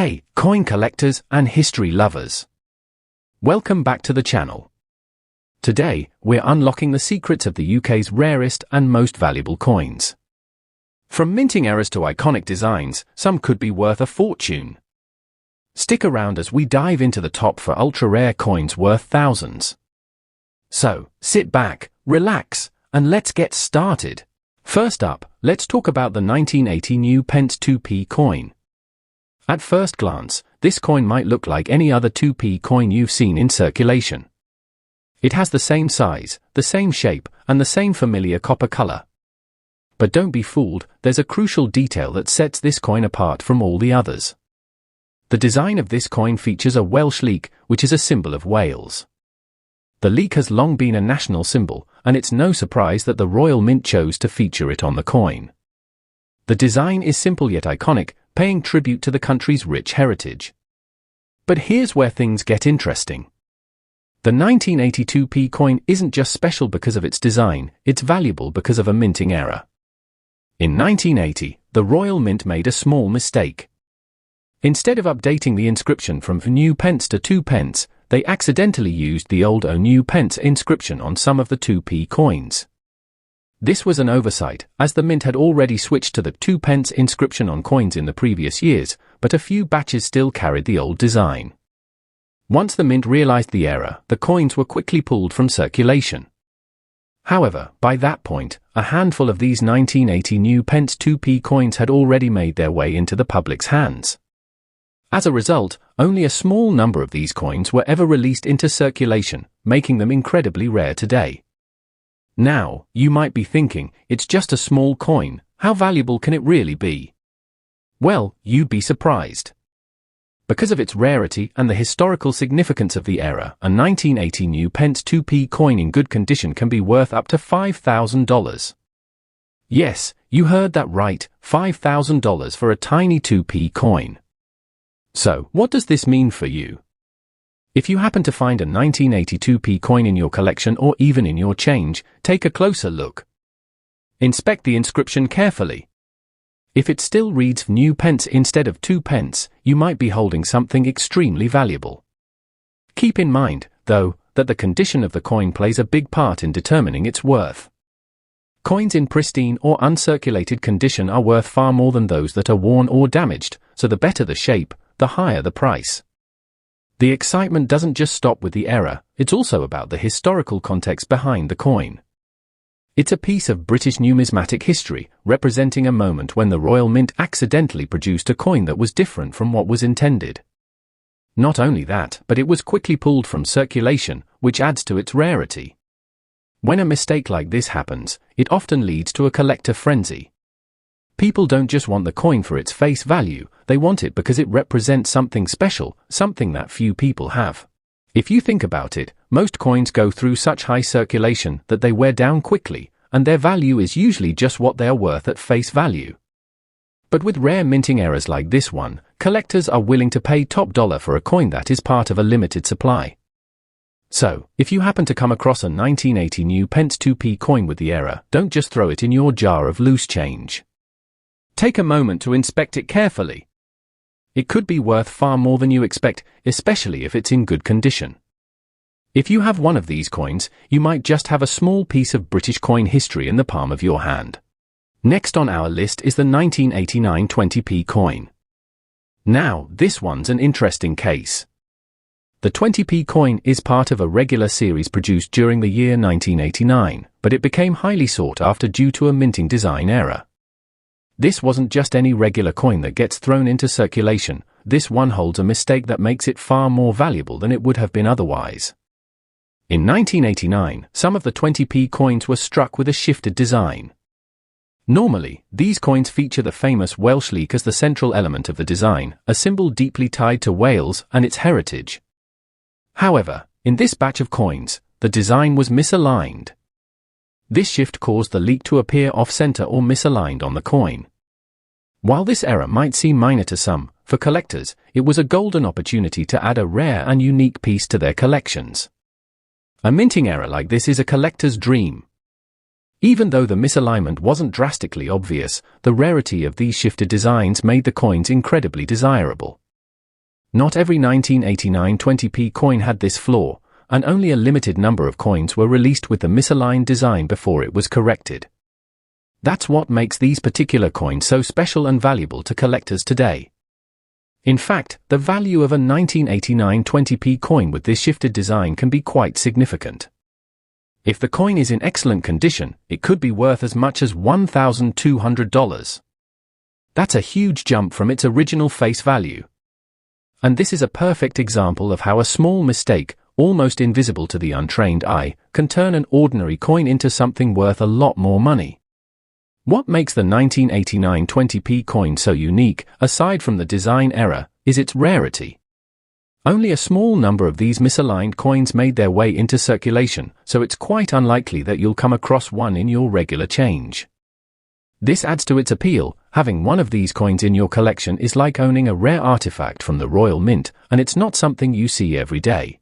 Hey, coin collectors and history lovers! Welcome back to the channel. Today, we're unlocking the secrets of the UK's rarest and most valuable coins. From minting errors to iconic designs, some could be worth a fortune. Stick around as we dive into the top for ultra-rare coins worth thousands. So, sit back, relax, and let's get started. First up, let's talk about the 1980 new Pence 2p coin. At first glance, this coin might look like any other 2p coin you've seen in circulation. It has the same size, the same shape, and the same familiar copper color. But don't be fooled, there's a crucial detail that sets this coin apart from all the others. The design of this coin features a Welsh leek, which is a symbol of Wales. The leek has long been a national symbol, and it's no surprise that the Royal Mint chose to feature it on the coin. The design is simple yet iconic, paying tribute to the country's rich heritage. But here's where things get interesting. The 1982 2p coin isn't just special because of its design, it's valuable because of a minting error. In 1980, the Royal Mint made a small mistake. Instead of updating the inscription from new pence to 2 pence, they accidentally used the old O new pence inscription on some of the 2p coins. This was an oversight, as the mint had already switched to the 2 pence inscription on coins in the previous years, but a few batches still carried the old design. Once the mint realized the error, the coins were quickly pulled from circulation. However, by that point, a handful of these 1980 new Pence 2p coins had already made their way into the public's hands. As a result, only a small number of these coins were ever released into circulation, making them incredibly rare today. Now, you might be thinking, it's just a small coin, how valuable can it really be? Well, you'd be surprised. Because of its rarity and the historical significance of the error, a 1980 new Pence 2p coin in good condition can be worth up to $5,000. Yes, you heard that right, $5,000 for a tiny 2p coin. So, what does this mean for you? If you happen to find a 1980 2p coin in your collection or even in your change, take a closer look. Inspect the inscription carefully. If it still reads new pence instead of 2 pence, you might be holding something extremely valuable. Keep in mind, though, that the condition of the coin plays a big part in determining its worth. Coins in pristine or uncirculated condition are worth far more than those that are worn or damaged, so the better the shape, the higher the price. The excitement doesn't just stop with the error, it's also about the historical context behind the coin. It's a piece of British numismatic history, representing a moment when the Royal Mint accidentally produced a coin that was different from what was intended. Not only that, but it was quickly pulled from circulation, which adds to its rarity. When a mistake like this happens, it often leads to a collector frenzy. People don't just want the coin for its face value, they want it because it represents something special, something that few people have. If you think about it, most coins go through such high circulation that they wear down quickly, and their value is usually just what they are worth at face value. But with rare minting errors like this one, collectors are willing to pay top dollar for a coin that is part of a limited supply. So, if you happen to come across a 1980 new Pence 2p coin with the error, don't just throw it in your jar of loose change. Take a moment to inspect it carefully. It could be worth far more than you expect, especially if it's in good condition. If you have one of these coins, you might just have a small piece of British coin history in the palm of your hand. Next on our list is the 1989 20p coin. Now, this one's an interesting case. The 20p coin is part of a regular series produced during the year 1989, but it became highly sought after due to a minting design error. This wasn't just any regular coin that gets thrown into circulation, this one holds a mistake that makes it far more valuable than it would have been otherwise. In 1989, some of the 20p coins were struck with a shifted design. Normally, these coins feature the famous Welsh leek as the central element of the design, a symbol deeply tied to Wales and its heritage. However, in this batch of coins, the design was misaligned. This shift caused the leek to appear off-center or misaligned on the coin. While this error might seem minor to some, for collectors, it was a golden opportunity to add a rare and unique piece to their collections. A minting error like this is a collector's dream. Even though the misalignment wasn't drastically obvious, the rarity of these shifted designs made the coins incredibly desirable. Not every 1989 20p coin had this flaw, and only a limited number of coins were released with the misaligned design before it was corrected. That's what makes these particular coins so special and valuable to collectors today. In fact, the value of a 1989 20p coin with this shifted design can be quite significant. If the coin is in excellent condition, it could be worth as much as $1,200. That's a huge jump from its original face value. And this is a perfect example of how a small mistake, almost invisible to the untrained eye, can turn an ordinary coin into something worth a lot more money. What makes the 1989 20p coin so unique, aside from the design error, is its rarity. Only a small number of these misaligned coins made their way into circulation, so it's quite unlikely that you'll come across one in your regular change. This adds to its appeal. Having one of these coins in your collection is like owning a rare artifact from the Royal Mint, and it's not something you see every day.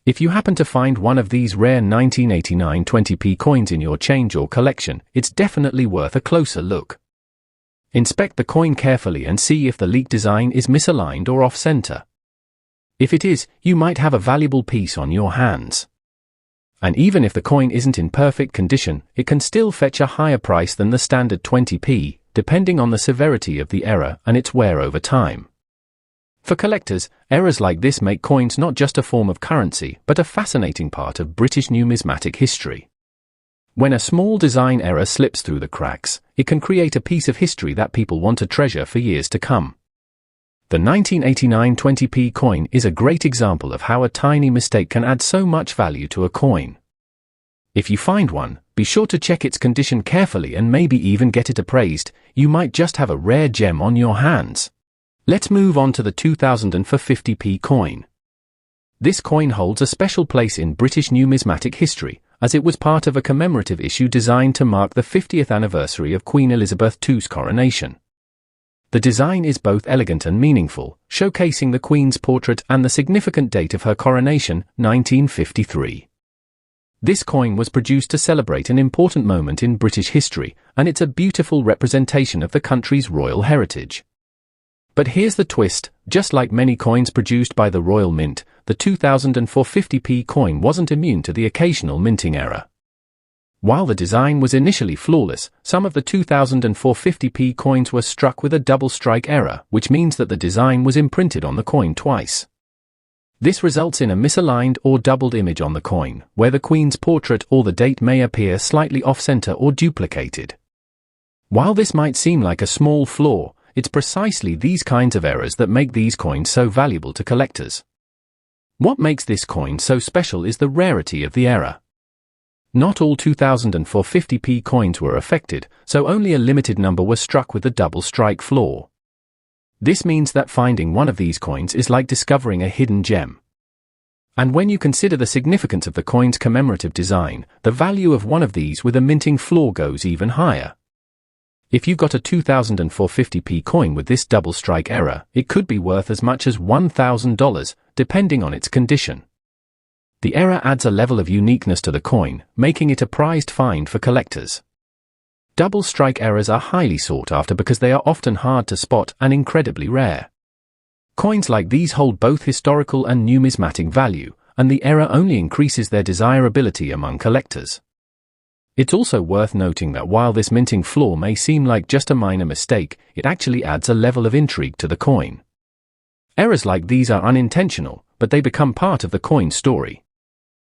If you happen to find one of these rare 1989 20p coins in your change or collection, it's definitely worth a closer look. Inspect the coin carefully and see if the leak design is misaligned or off-center. If it is, you might have a valuable piece on your hands. And even if the coin isn't in perfect condition, it can still fetch a higher price than the standard 20p, depending on the severity of the error and its wear over time. For collectors, errors like this make coins not just a form of currency, but a fascinating part of British numismatic history. When a small design error slips through the cracks, it can create a piece of history that people want to treasure for years to come. The 1989 20p coin is a great example of how a tiny mistake can add so much value to a coin. If you find one, be sure to check its condition carefully and maybe even get it appraised. You might just have a rare gem on your hands. Let's move on to the 2004 50p coin. This coin holds a special place in British numismatic history, as it was part of a commemorative issue designed to mark the 50th anniversary of Queen Elizabeth II's coronation. The design is both elegant and meaningful, showcasing the Queen's portrait and the significant date of her coronation, 1953. This coin was produced to celebrate an important moment in British history, and it's a beautiful representation of the country's royal heritage. But here's the twist: just like many coins produced by the Royal Mint, the 2004 50p coin wasn't immune to the occasional minting error. While the design was initially flawless, some of the 2004 50p coins were struck with a double strike error, which means that the design was imprinted on the coin twice. This results in a misaligned or doubled image on the coin, where the Queen's portrait or the date may appear slightly off-center or duplicated. While this might seem like a small flaw, it's precisely these kinds of errors that make these coins so valuable to collectors. What makes this coin so special is the rarity of the error. Not all 2004 50p coins were affected, so only a limited number were struck with the double strike flaw. This means that finding one of these coins is like discovering a hidden gem. And when you consider the significance of the coin's commemorative design, the value of one of these with a minting flaw goes even higher. If you got a 2004 50p coin with this double strike error, it could be worth as much as $1,000, depending on its condition. The error adds a level of uniqueness to the coin, making it a prized find for collectors. Double strike errors are highly sought after because they are often hard to spot and incredibly rare. Coins like these hold both historical and numismatic value, and the error only increases their desirability among collectors. It's also worth noting that while this minting flaw may seem like just a minor mistake, it actually adds a level of intrigue to the coin. Errors like these are unintentional, but they become part of the coin's story.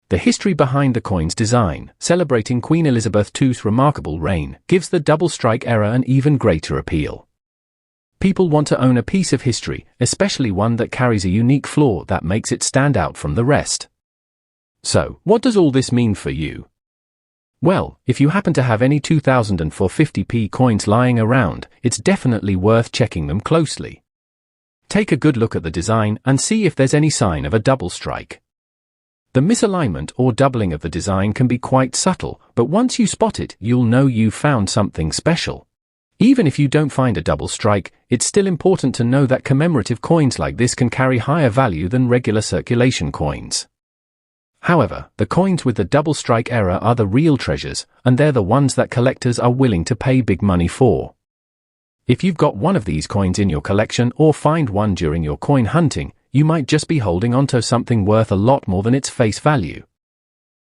The history behind the coin's design, celebrating Queen Elizabeth II's remarkable reign, gives the double strike error an even greater appeal. People want to own a piece of history, especially one that carries a unique flaw that makes it stand out from the rest. So, what does all this mean for you? Well, if you happen to have any 2004 50p coins lying around, it's definitely worth checking them closely. Take a good look at the design and see if there's any sign of a double strike. The misalignment or doubling of the design can be quite subtle, but once you spot it, you'll know you've found something special. Even if you don't find a double strike, it's still important to know that commemorative coins like this can carry higher value than regular circulation coins. However, the coins with the double strike error are the real treasures, and they're the ones that collectors are willing to pay big money for. If you've got one of these coins in your collection or find one during your coin hunting, you might just be holding onto something worth a lot more than its face value.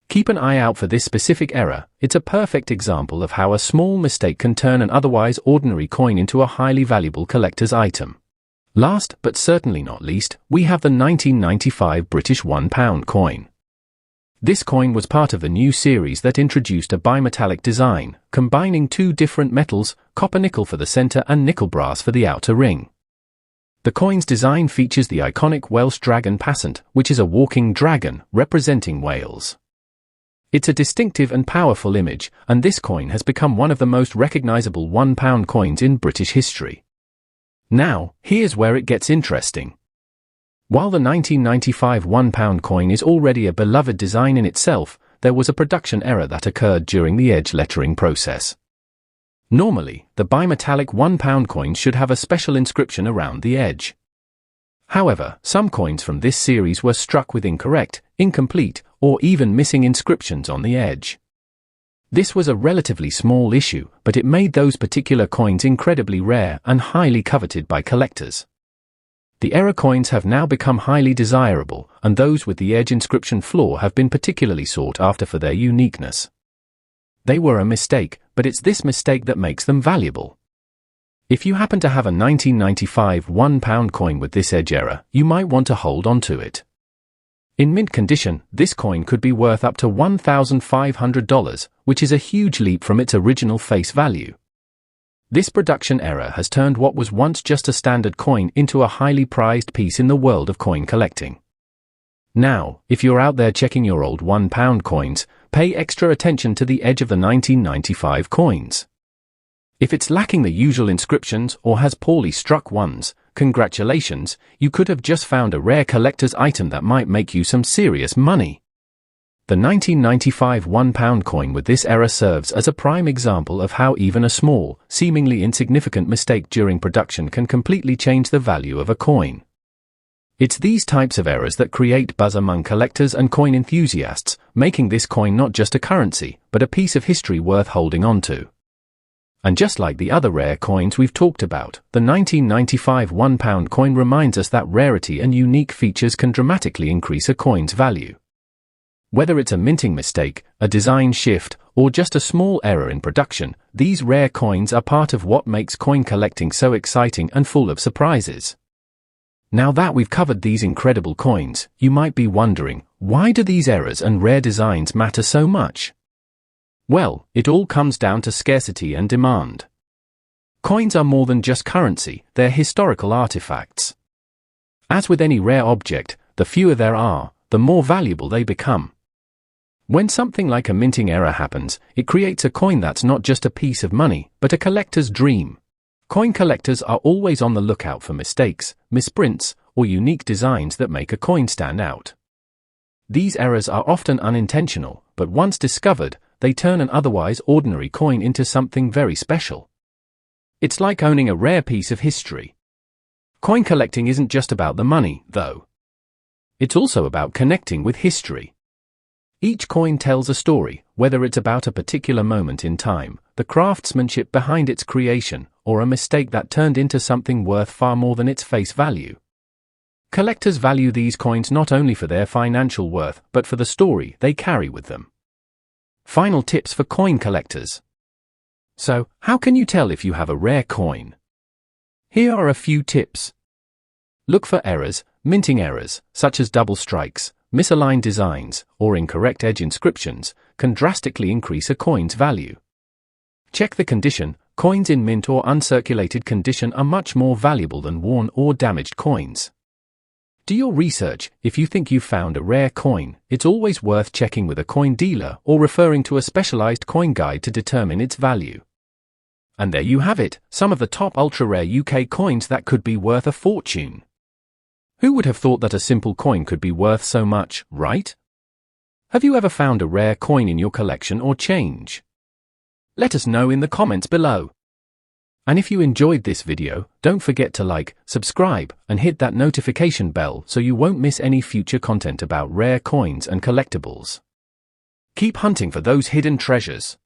Keep an eye out for this specific error. It's a perfect example of how a small mistake can turn an otherwise ordinary coin into a highly valuable collector's item. Last, but certainly not least, we have the 1995 British £1 coin. This coin was part of the new series that introduced a bimetallic design, combining two different metals, copper-nickel for the center and nickel-brass for the outer ring. The coin's design features the iconic Welsh dragon passant, which is a walking dragon, representing Wales. It's a distinctive and powerful image, and this coin has become one of the most recognizable £1 coins in British history. Now, here's where it gets interesting. While the 1995 £1 coin is already a beloved design in itself, there was a production error that occurred during the edge lettering process. Normally, the bimetallic £1 coins should have a special inscription around the edge. However, some coins from this series were struck with incorrect, incomplete, or even missing inscriptions on the edge. This was a relatively small issue, but it made those particular coins incredibly rare and highly coveted by collectors. The error coins have now become highly desirable, and those with the edge inscription flaw have been particularly sought after for their uniqueness. They were a mistake, but it's this mistake that makes them valuable. If you happen to have a 1995 £1 coin with this edge error, you might want to hold on to it. In mint condition, this coin could be worth up to $1,500, which is a huge leap from its original face value. This production error has turned what was once just a standard coin into a highly prized piece in the world of coin collecting. Now, if you're out there checking your old £1 coins, pay extra attention to the edge of the 1995 coins. If it's lacking the usual inscriptions or has poorly struck ones, congratulations, you could have just found a rare collector's item that might make you some serious money. The 1995 £1 coin with this error serves as a prime example of how even a small, seemingly insignificant mistake during production can completely change the value of a coin. It's these types of errors that create buzz among collectors and coin enthusiasts, making this coin not just a currency, but a piece of history worth holding on to. And just like the other rare coins we've talked about, the 1995 £1 coin reminds us that rarity and unique features can dramatically increase a coin's value. Whether it's a minting mistake, a design shift, or just a small error in production, these rare coins are part of what makes coin collecting so exciting and full of surprises. Now that we've covered these incredible coins, you might be wondering, why do these errors and rare designs matter so much? Well, it all comes down to scarcity and demand. Coins are more than just currency, they're historical artifacts. As with any rare object, the fewer there are, the more valuable they become. When something like a minting error happens, it creates a coin that's not just a piece of money, but a collector's dream. Coin collectors are always on the lookout for mistakes, misprints, or unique designs that make a coin stand out. These errors are often unintentional, but once discovered, they turn an otherwise ordinary coin into something very special. It's like owning a rare piece of history. Coin collecting isn't just about the money, though. It's also about connecting with history. Each coin tells a story, whether it's about a particular moment in time, the craftsmanship behind its creation, or a mistake that turned into something worth far more than its face value. Collectors value these coins not only for their financial worth, but for the story they carry with them. Final tips for coin collectors. So, how can you tell if you have a rare coin? Here are a few tips. Look for errors, minting errors, such as double strikes, misaligned designs, or incorrect edge inscriptions, can drastically increase a coin's value. Check the condition. Coins in mint or uncirculated condition are much more valuable than worn or damaged coins. Do your research. If you think you've found a rare coin, it's always worth checking with a coin dealer or referring to a specialized coin guide to determine its value. And there you have it, some of the top ultra-rare UK coins that could be worth a fortune. Who would have thought that a simple coin could be worth so much, right? Have you ever found a rare coin in your collection or change? Let us know in the comments below. And if you enjoyed this video, don't forget to like, subscribe, and hit that notification bell so you won't miss any future content about rare coins and collectibles. Keep hunting for those hidden treasures.